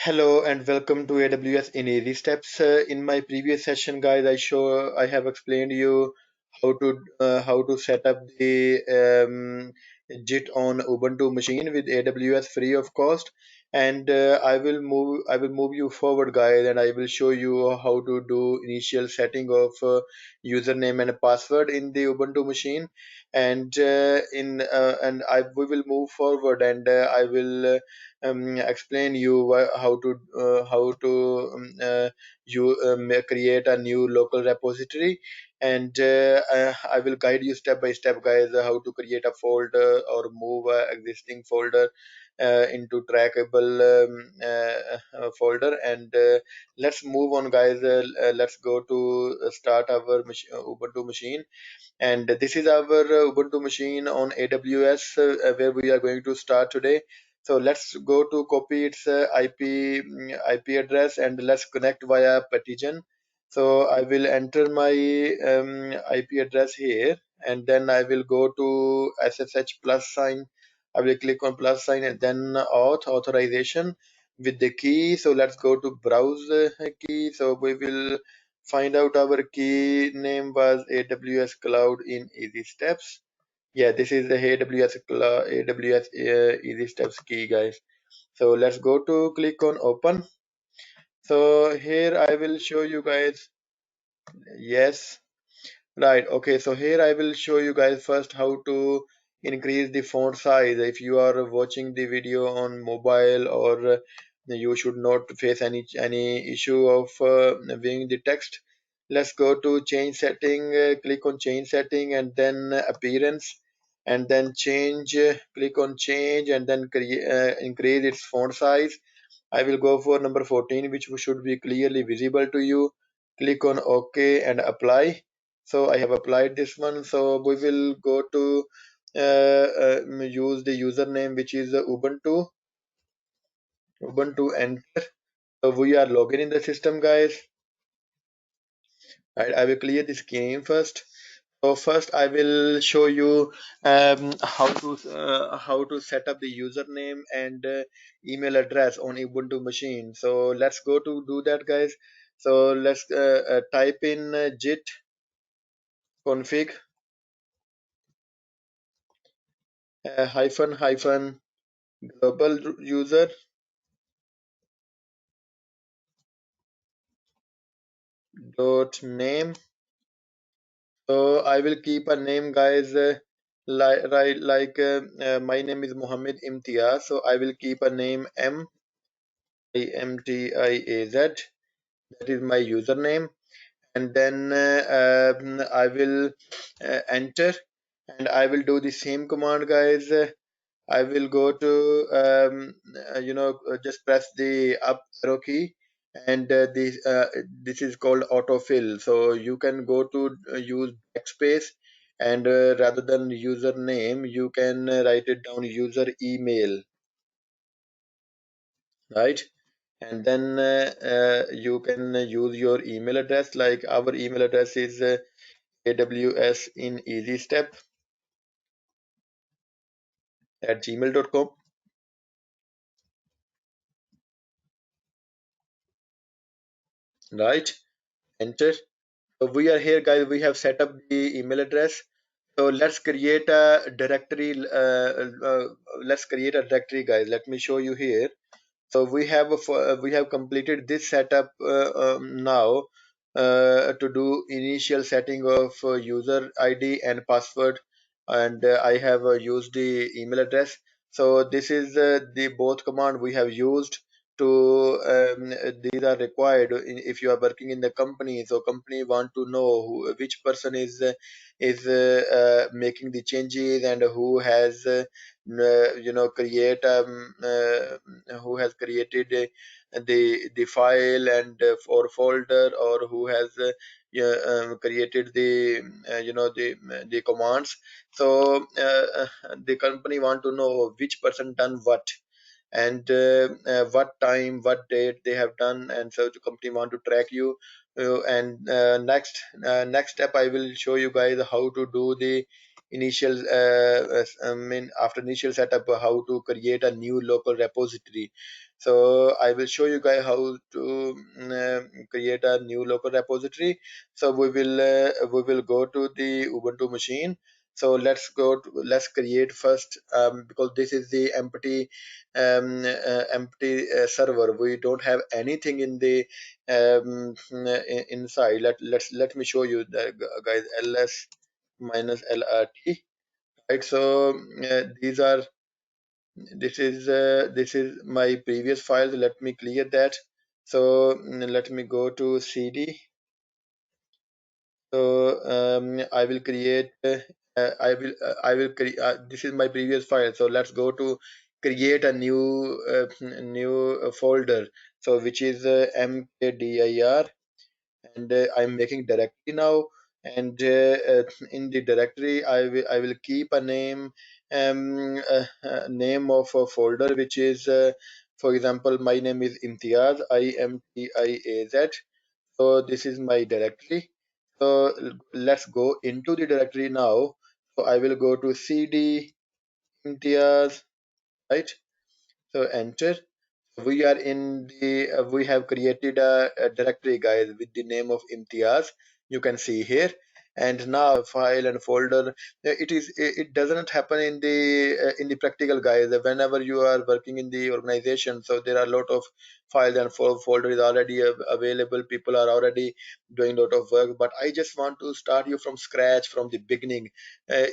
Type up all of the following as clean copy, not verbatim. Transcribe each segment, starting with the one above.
Hello and welcome to AWS in Easy Steps. In my previous session, guys, I have explained you how to set up the Git on Ubuntu machine with AWS free of cost, and I will move you forward, guys, and I will show you how to do initial setting of username and password in the Ubuntu machine, and in and I we will move forward, and I will explain you how to create a new local repository, and I will guide you step by step, guys, how to create a folder or move a existing folder into trackable folder, and let's move on, guys. Let's go to start our Ubuntu machine, and this is our Ubuntu machine on AWS, where we are going to start today. So let's go to copy its IP address, and let's connect via partition. So I will enter my IP address here, and then I will go to SSH plus sign. I will click on plus sign and then authorization with the key. So let's go to browse key. So we will find out our key name was AWS Cloud in Easy Steps. Yeah, this is the AWS Easy Steps key, guys. So let's go to click on open. So here I will show you guys. Yes, right. Okay, so here I will show you guys first how to increase the font size. If you are watching the video on mobile, or you should not face any issue of viewing the text. Let's go to change setting, click on change setting, and then appearance, and then change, click on change, and then increase its font size. I will go for number 14, which should be clearly visible to you. Click on OK and apply. So I have applied this one. So we will go to use the username, which is Ubuntu, enter. So we are logging in the system, guys. Right, I will clear this game first. So first, I will show you how to set up the username and email address on Ubuntu machine. So let's go to do that, guys. So let's type in git config hyphen hyphen global user dot name. So I will keep a name, guys. My name is Mohammed Imtiaz, so I will keep a name Imtiaz. That is my username, and then I will enter, and I will do the same command, guys. I will go to just press the up arrow key, and this is called autofill. So you can go to use backspace, and rather than username, you can write it down user email, right? And then you can use your email address. Like our email address is AWS in easy step at gmail.com, right? Enter. So we are here, guys. We have set up the email address. So let's create a directory. Let's create a directory, guys. Let me show you here. So we have completed this setup now to do initial setting of user ID and password, and I have used the email address. So this is the both command we have used to these are required if you are working in the company. So company want to know which person is making the changes, and who has create who has created the file and or folder, or who has yeah, created the the commands. So the company want to know which person done what, and what time, what date they have done, and so the company want to track you. And next step, I will show you guys how to do the initial I mean, after initial setup, how to create a new local repository. So I will show you guys how to create a new local repository. So we will go to the Ubuntu machine. So let's create first, because this is the empty server. We don't have anything in the inside. Let me show you that, guys. ls minus lrt, right? So these are this is my previous files. Let me clear that. So let me go to cd. So I will create I will create this is my previous file. So let's go to create a new folder, so which is mkdir, and I'm making directory now. And in the directory I will keep a name of a folder, which is for example, my name is Imtiaz, Imtiaz. So this is my directory. So let's go into the directory now. So I will go to cd Imtiaz, right? So enter. We are in the we have created a directory, guys, with the name of Imtiaz. You can see here. And now file and folder, it doesn't happen in the practical, guys. Whenever you are working in the organization, so there are a lot of files and folder is already available. People are already doing a lot of work, but I just want to start you from scratch, from the beginning.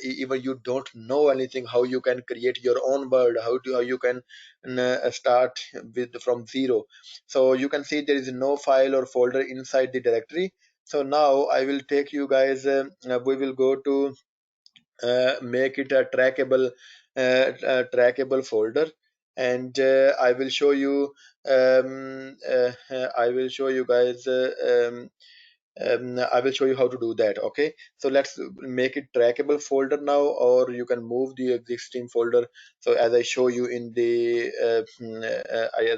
Even you don't know anything, how you can create your own world, how you can start with from zero. So you can see there is no file or folder inside the directory. So now I will take you guys, we will go to make it a trackable folder. And I will show you I will show you guys I will show you how to do that. Okay, so let's make it trackable folder now, or you can move the existing folder. So as I show you in the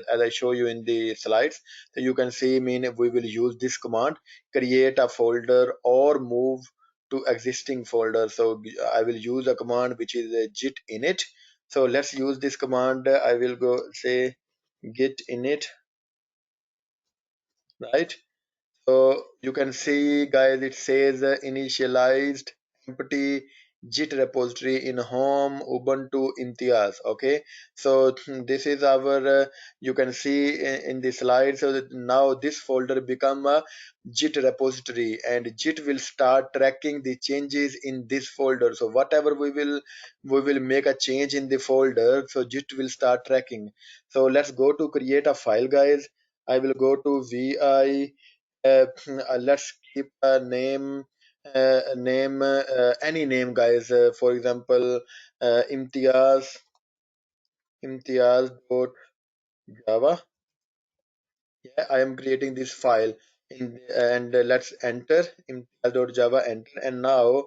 as I show you in the slides, so you can see, mean we will use this command, create a folder or move to existing folder. So I will use a command which is a git init. So let's use this command. I will go say git init, right? So you can see, guys, it says initialized empty Git repository in home Ubuntu Imtiaz. Okay, so this is our. You can see in the slide. So that now this folder become a Git repository, and Git will start tracking the changes in this folder. So whatever we will make a change in the folder. So Git will start tracking. So let's go to create a file, guys. I will go to vi. Let's keep a name, any name, guys. For example, Imtiaz, Imtiaz Java. Yeah, I am creating this file and let's enter Java, enter. And now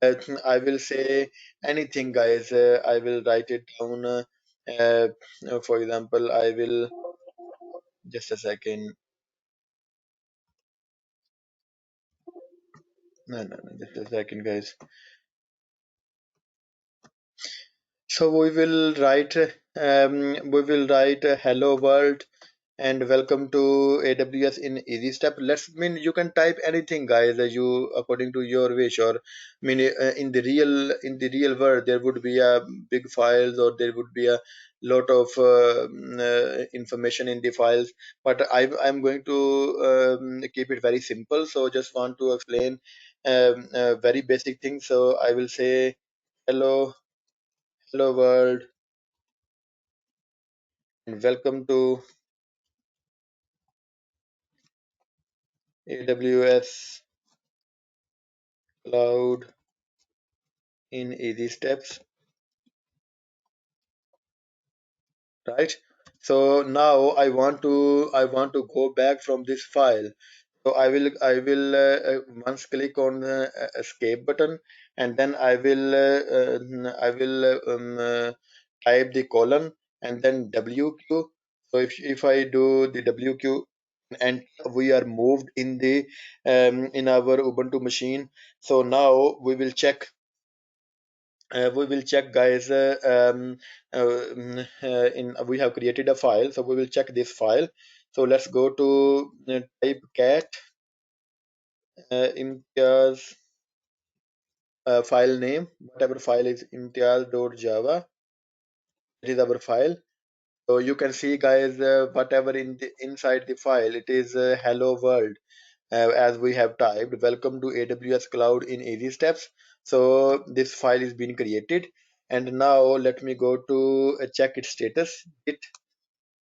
I will say anything, guys. I will write it down. For example, I will, just a second. No, just a second, guys. So we will write hello world and welcome to AWS in easy step. Let's mean you can type anything, guys, you according to your wish. Or mean in the real world there would be a big files, or there would be a lot of information in the files. But I'm going to keep it very simple. So just want to explain very basic things. So I will say hello world and welcome to AWS cloud in easy steps, right? So now I want to go back from this file. So I will once click on the escape button, and then I will type the colon and then wq. So if I do the wq, and we are moved in our Ubuntu machine. So now we will check we will check, guys. In We have created a file, so we will check this file. So let's go to type cat imtiaz file name, whatever file is imtiaz.java. It is our file. So you can see, guys, whatever inside the file, it is hello world, as we have typed welcome to AWS cloud in easy steps. So this file is being created, and now let me go to check its status.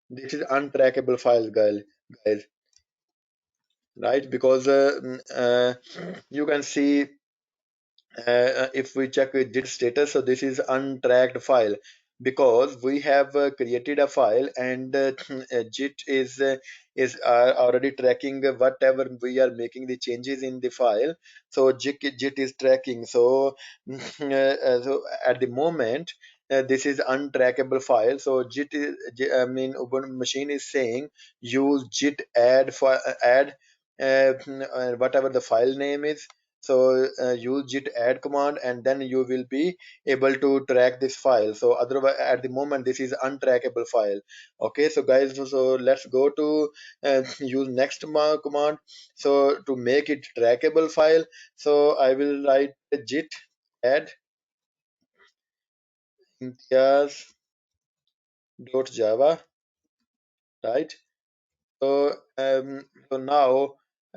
This is untrackable file, guys, right? Because you can see, if we check with Git status, so this is untracked file, because we have created a file, and Git is already tracking whatever we are making the changes in the file. So Git is tracking. So so at the moment, this is untrackable file. So I mean, Ubuntu machine is saying use Git add whatever the file name is. So use git add command, and then you will be able to track this file. So otherwise, at the moment, this is untrackable file. Okay, so guys, so let's go to use next command. So to make it trackable file, so I will write git add imtiaz.java, right? So now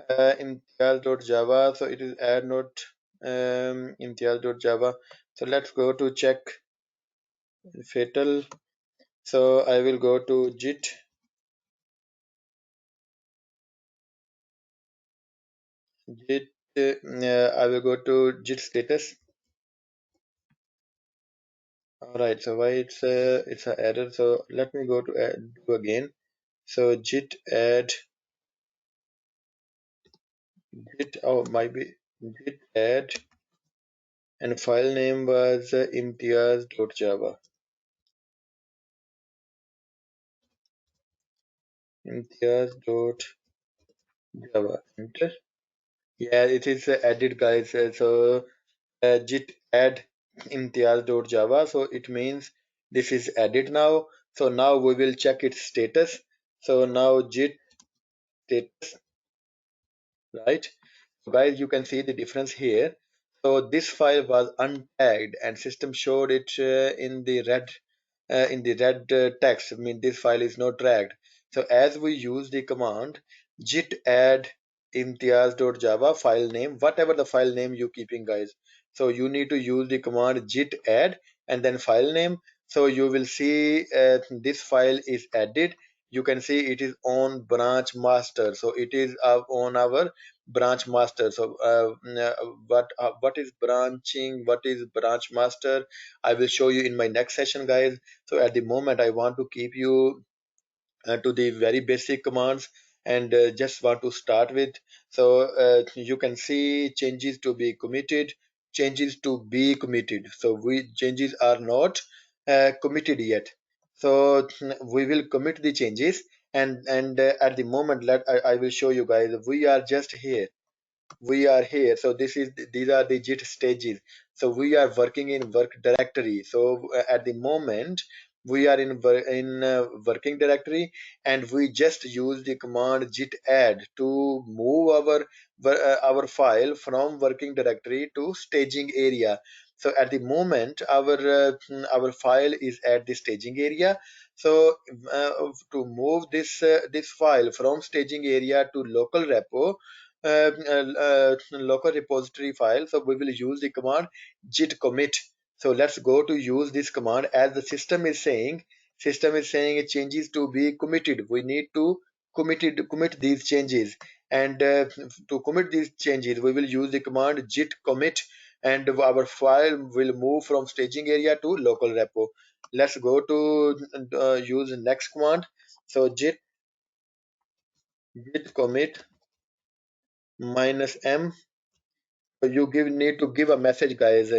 imtiaz.java, so it is add not imtiaz.java. So let's go to check fatal. So I will go to git I will go to git status. All right, so why it's a error? So let me go to do again. So git oh might be git add, and file name was imtiaz.java. Imtiaz.java. Enter. Yeah, it is added, guys. So git add imtiaz.java. So it means this is added now. So now we will check its status. So now git status, right? So guys, you can see the difference here. So this file was untagged, and system showed it in the red text. I mean, this file is not tagged. So as we use the command git add imtiaz.java file name, whatever the file name you keeping, guys. So you need to use the command git add and then file name. So you will see this file is added. You can see it is on branch master. So it is on our branch master. So what is branching, what is branch master, I will show you in my next session, guys. So at the moment, I want to keep you to the very basic commands, and just want to start with. So you can see changes to be committed, changes to be committed. So we changes are not committed yet. So we will commit the changes, and at the moment, I will show you, guys. We are just here, we are here. So these are the git stages. So we are working in work directory. So at the moment, we are in working directory, and we just use the command git add to move our file from working directory to staging area. So at the moment, our file is at the staging area. So to move this file from staging area to local repo, local repository file, so we will use the command git commit. So let's go to use this command, as the system is saying changes to be committed. We need to commit these changes, and to commit these changes, we will use the command git commit, and our file will move from staging area to local repo. Let's go to use next command. So git commit -m. So you need to give a message, guys.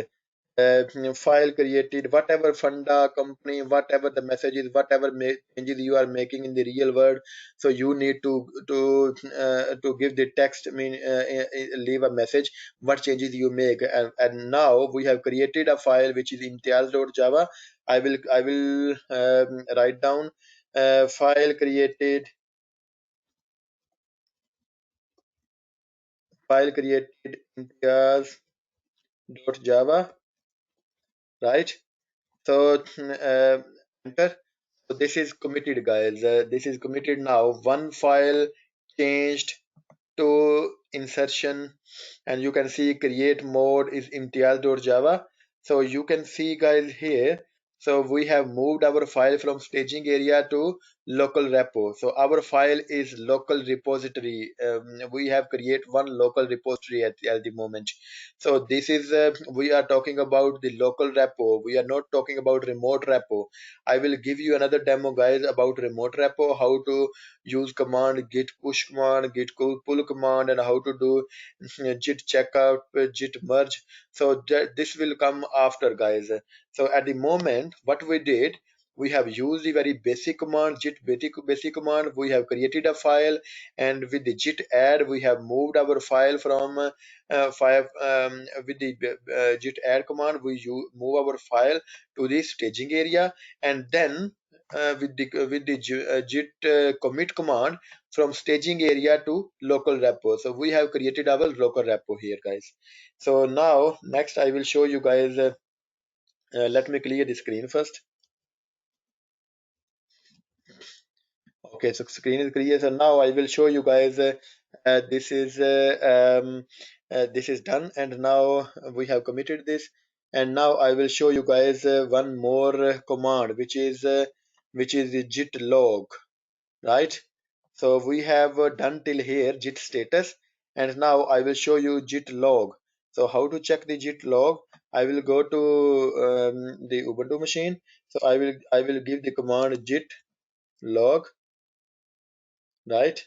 file created, whatever funda company, whatever the messages, whatever changes you are making in the real world. So you need to give the text, I mean, leave a message what changes you make. And now we have created a file which is imtiaz.java. I will write down file created imtiaz.java, right? So enter. So this is committed, guys. This is committed now. One file changed to insertion, and you can see create mode is imtiaz.java. So you can see, guys, here. So we have moved our file from staging area to local repo. So our file is local repository. We have create one local repository at the moment. So this is we are talking about the local repo. We are not talking about remote repo. I will give you another demo, guys, about remote repo, how to use command git push command, git pull command, and how to do git checkout, git merge. So this will come after, guys. So at the moment, what we did, we have used the very basic command, git basic command. We have created a file, and with the git add, we have moved our file from with the git add command. Move our file to the staging area, and then with the git commit command from staging area to local repo. So we have created our local repo here, guys. So now next I will show you guys. Let me clear the screen first. Okay, so screen is clear. So now I will show you guys. This is this is done, and now we have committed this. And now I will show you guys one more command, which is the git log, right? So we have done till here git status, and now I will show you git log. So how to check the git log? I will go to the Ubuntu machine. So I will give the command git log, right?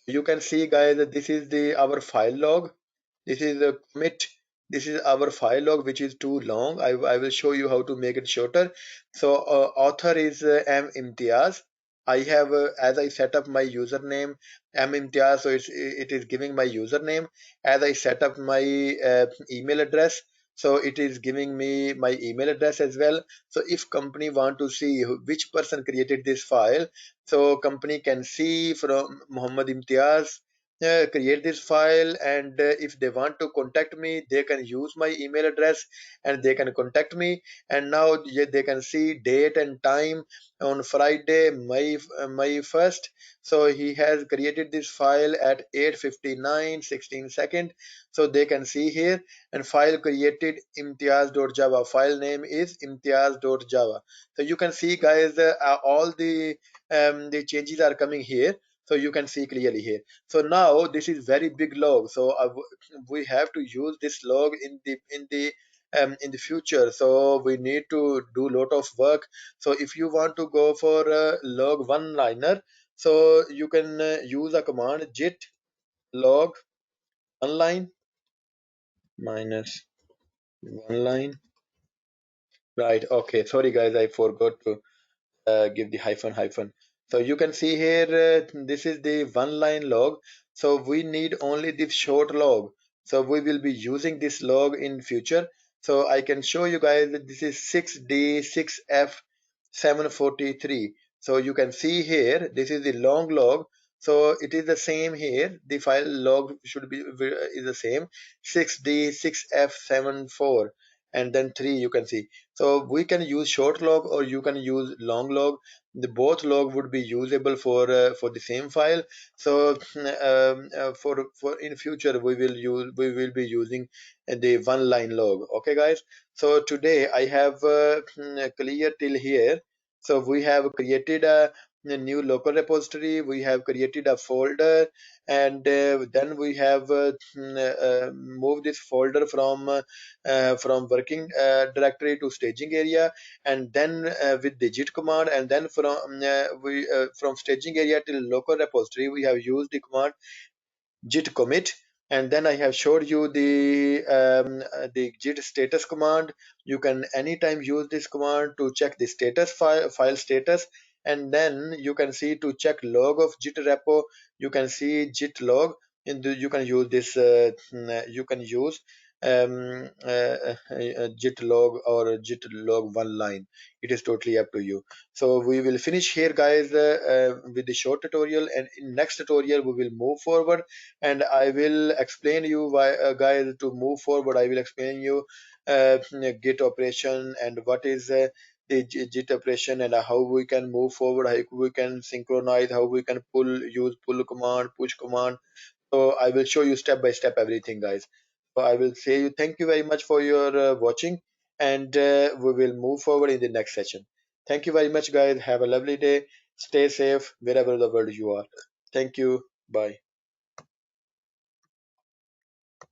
You can see, guys, that this is the our file log. This is the commit. This is our file log, which is too long. I will show you how to make it shorter. So author is M Imtiaz. I have as I set up my username M Imtiaz, so it is giving my username. As I set up my email address, so it is giving me my email address as well. So if company want to see which person created this file, so company can see from Muhammad Imtiaz create this file, and if they want to contact me, they can use my email address and they can contact me. And now they can see date and time on Friday, May 1st. So he has created this file at 8:59 16 seconds. So they can see here, and file created imtiaz.java. File name is imtiaz.java. So you can see, guys, all the changes are coming here. So you can see clearly here. So now this is very big log. So we have to use this log in the future. So we need to do lot of work. So if you want to go for a log one liner, so you can use a command git log one line minus one line. Right. Okay. Sorry, guys. I forgot to give the hyphen. So you can see here, this is the one line log. So we need only this short log. So we will be using this log in future. So I can show you guys that this is 6D6F743. So you can see here, this is the long log. So it is the same here. The file log should be is the same, 6D6F74, and then 3 you can see. So we can use short log or you can use long log. The both log would be usable for the same file. So for in future we will be using the one line log. Okay, guys. So today I have clear till here. So we have created a new local repository. We have created a folder, and then we have moved this folder from working directory to staging area, and then with the git command, and then from staging area till local repository we have used the command git commit. And then I have showed you the git status command. You can anytime use this command to check the status file status. And then you can see to check log of git repo, you can see git log. You can use this you can use git log or git log one line. It is totally up to you. So we will finish here, guys, with the short tutorial, and in next tutorial we will move forward, and I will explain you why, guys, to move forward. I will explain you git operation and what is the git operation, and how we can move forward, how we can synchronize, how we can use pull command, push command. So I will show you step by step everything, guys. So I will say you thank you very much for your watching, and we will move forward in the next session. Thank you very much, guys. Have a lovely day. Stay safe wherever the world you are. Thank you. Bye.